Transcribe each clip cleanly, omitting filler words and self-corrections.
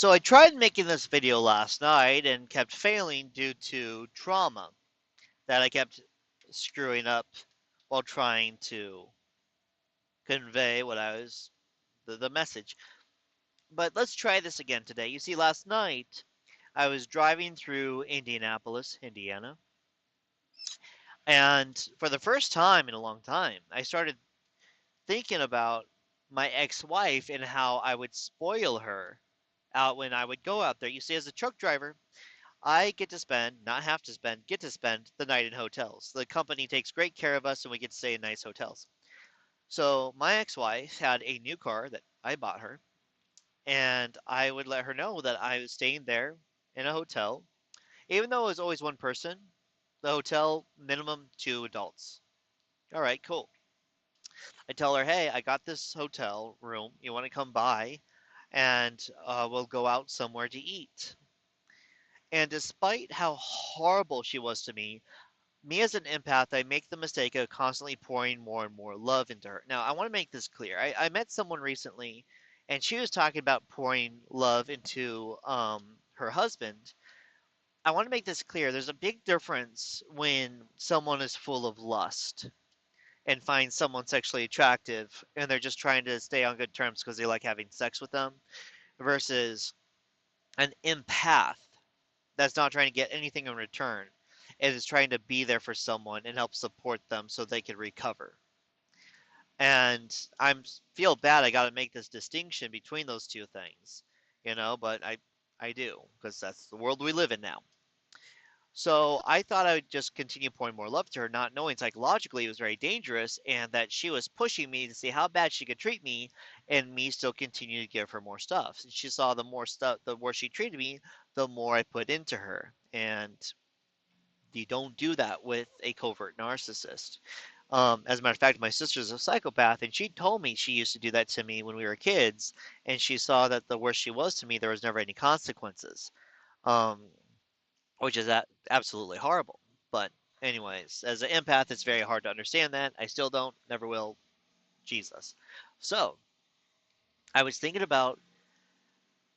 So I tried making this video last night and kept failing due to trauma that I kept screwing up while trying to convey what I was the message. But let's try this again today. You see, last night I was driving through Indianapolis, Indiana, and for the first time in a long time, I started thinking about my ex-wife and how I would spoil her out when I would go out there. You see, as a truck driver, I get to spend, not have to spend, get to spend the night in hotels. The company takes great care of us and we get to stay in nice hotels. So my ex-wife had a new car that I bought her, and I would let her know that I was staying there in a hotel. Even though it was always one person, the hotel minimum two adults. All right, cool. I tell her, hey, I got this hotel room. You want to come by, and we'll go out somewhere to eat. And despite how horrible she was to me as an empath, I make the mistake of constantly pouring more and more love into her. Now, I want to make this clear. I met someone recently, and she was talking about pouring love into her husband. I want to make this clear. There's a big difference when someone is full of lust and finds someone sexually attractive and they're just trying to stay on good terms because they like having sex with them versus an empath that's not trying to get anything in return. It is trying to be there for someone and help support them so they can recover. And I'm feel bad I got to make this distinction between those two things, but I do because that's the world we live in now. So I thought I would just continue pouring more love to her, not knowing psychologically it was very dangerous and that she was pushing me to see how bad she could treat me and me still continue to give her more stuff. And she saw the more stuff, the worse she treated me, the more I put into her. And you don't do that with a covert narcissist. As a matter of fact, my sister's a psychopath, and she told me she used to do that to me when we were kids, and she saw that the worse she was to me, there was never any consequences, um, which is absolutely horrible. But, anyways, as an empath, it's very hard to understand that. I still don't, never will. Jesus. So, I was thinking about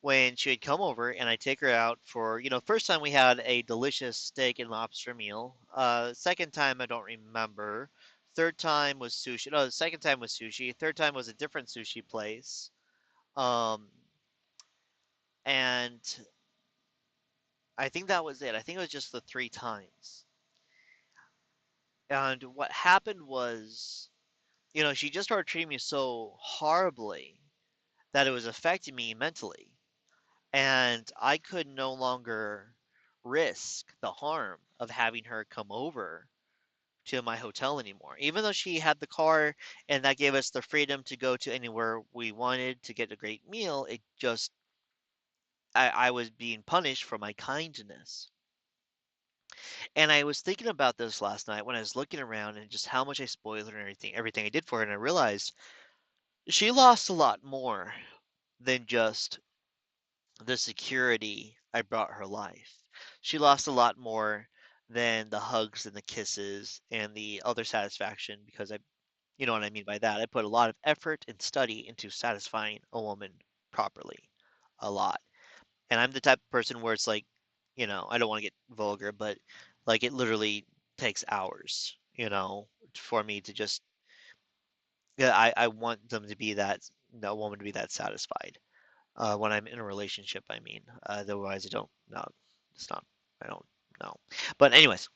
when she would come over and I take her out for, first time we had a delicious steak and lobster meal. Second time I don't remember. Third time was sushi. No, the second time was sushi. Third time was a different sushi place. Um, and I think that was it. I think it was just the three times. And what happened was, she just started treating me so horribly that it was affecting me mentally. And I could no longer risk the harm of having her come over to my hotel anymore. Even though she had the car and that gave us the freedom to go to anywhere we wanted to get a great meal, it just I was being punished for my kindness. And I was thinking about this last night when I was looking around and just how much I spoiled her and everything I did for her, and I realized she lost a lot more than just the security I brought her life. She lost a lot more than the hugs and the kisses and the other satisfaction because you know what I mean by that. I put a lot of effort and study into satisfying a woman properly. A lot. And I'm the type of person where it's like, I don't want to get vulgar, but like it literally takes hours, for me to just, yeah, I want them to be that woman to be that satisfied. When I'm in a relationship, I mean. Otherwise, I don't. No, it's not. I don't know. But anyways,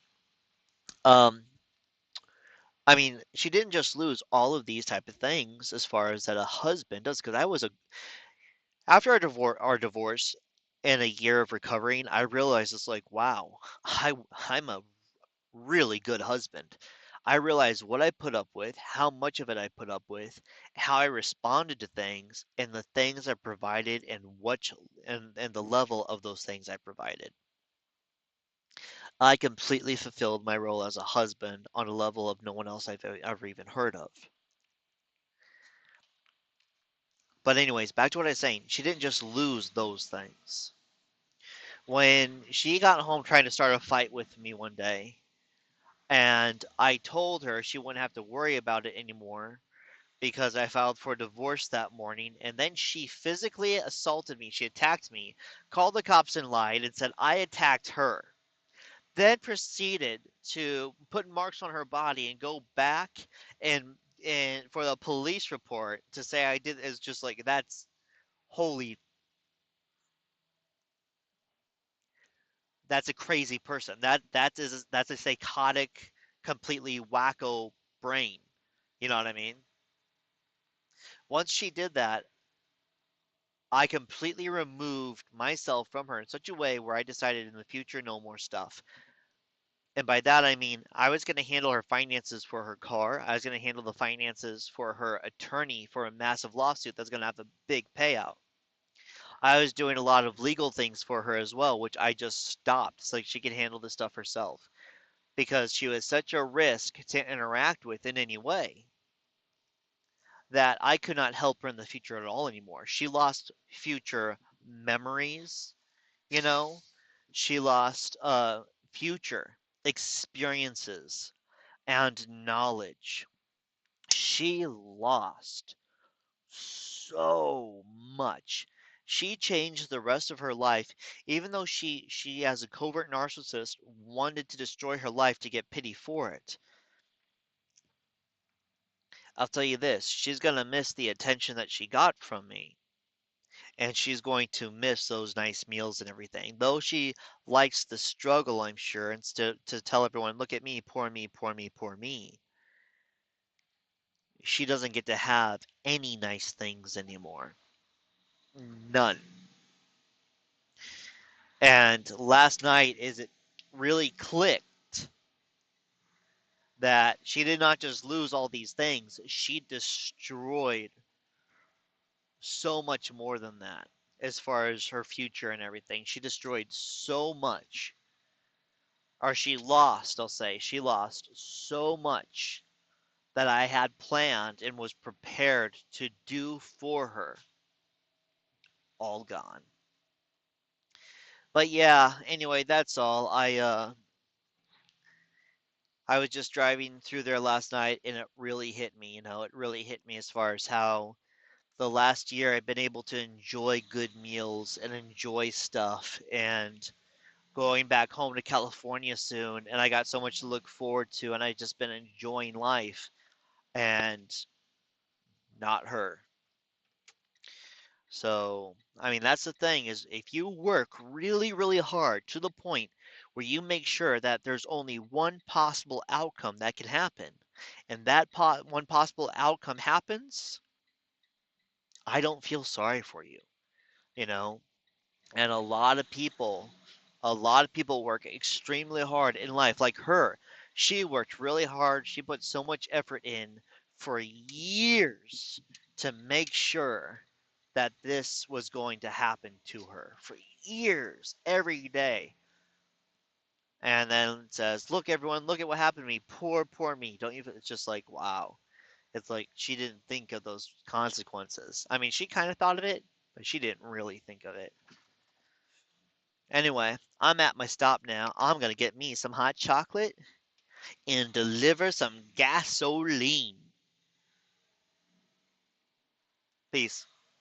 um, I mean, she didn't just lose all of these type of things as far as that a husband does. Because I was a after our divorce and a year of recovering, I realized it's like, wow, I'm a really good husband. I realized what I put up with, how much of it I put up with, how I responded to things, and the things I provided, and and the level of those things I provided. I completely fulfilled my role as a husband on a level of no one else I've ever even heard of. But anyways, back to what I was saying. She didn't just lose those things. When she got home trying to start a fight with me one day, and I told her she wouldn't have to worry about it anymore because I filed for divorce that morning, and then she physically assaulted me. She attacked me, called the cops and lied, and said I attacked her. Then proceeded to put marks on her body and go back and for the police report to say I did is just like that's holy, that's a crazy person. That's a psychotic, completely wacko brain. You know what I mean? Once she did that, I completely removed myself from her in such a way where I decided in the future no more stuff. And by that I mean I was going to handle her finances for her car. I was going to handle the finances for her attorney for a massive lawsuit that's going to have a big payout. I was doing a lot of legal things for her as well, which I just stopped so she could handle the stuff herself because she was such a risk to interact with in any way that I could not help her in the future at all anymore. She lost future memories, you know? She lost future experiences and knowledge. She lost so much. She changed the rest of her life, even though she as a covert narcissist wanted to destroy her life to get pity for it. I'll tell you this, she's gonna miss the attention that she got from me. And she's going to miss those nice meals and everything. Though she likes the struggle, I'm sure, and to tell everyone, look at me, poor me, poor me, poor me. She doesn't get to have any nice things anymore. None. And last night is it really clicked that she did not just lose all these things, she destroyed so much more than that as far as her future and everything. She destroyed so much. Or she lost, I'll say. She lost so much that I had planned and was prepared to do for her. All gone. But yeah, anyway, that's all. I was just driving through there last night and it really hit me, it really hit me as far as how the last year I've been able to enjoy good meals and enjoy stuff and going back home to California soon and I got so much to look forward to and I just been enjoying life and not her. So, I mean, that's the thing is if you work really, really hard to the point where you make sure that there's only one possible outcome that can happen, and that one possible outcome happens, I don't feel sorry for you, you know? And a lot of people work extremely hard in life, like her. She worked really hard. She put so much effort in for years to make sure that this was going to happen to her for years, every day. And then it says, look, everyone, look at what happened to me. Poor, poor me. Don't you? It's just like, wow. It's like she didn't think of those consequences. I mean, she kind of thought of it, but she didn't really think of it. Anyway, I'm at my stop now. I'm going to get me some hot chocolate and deliver some gasoline. Peace.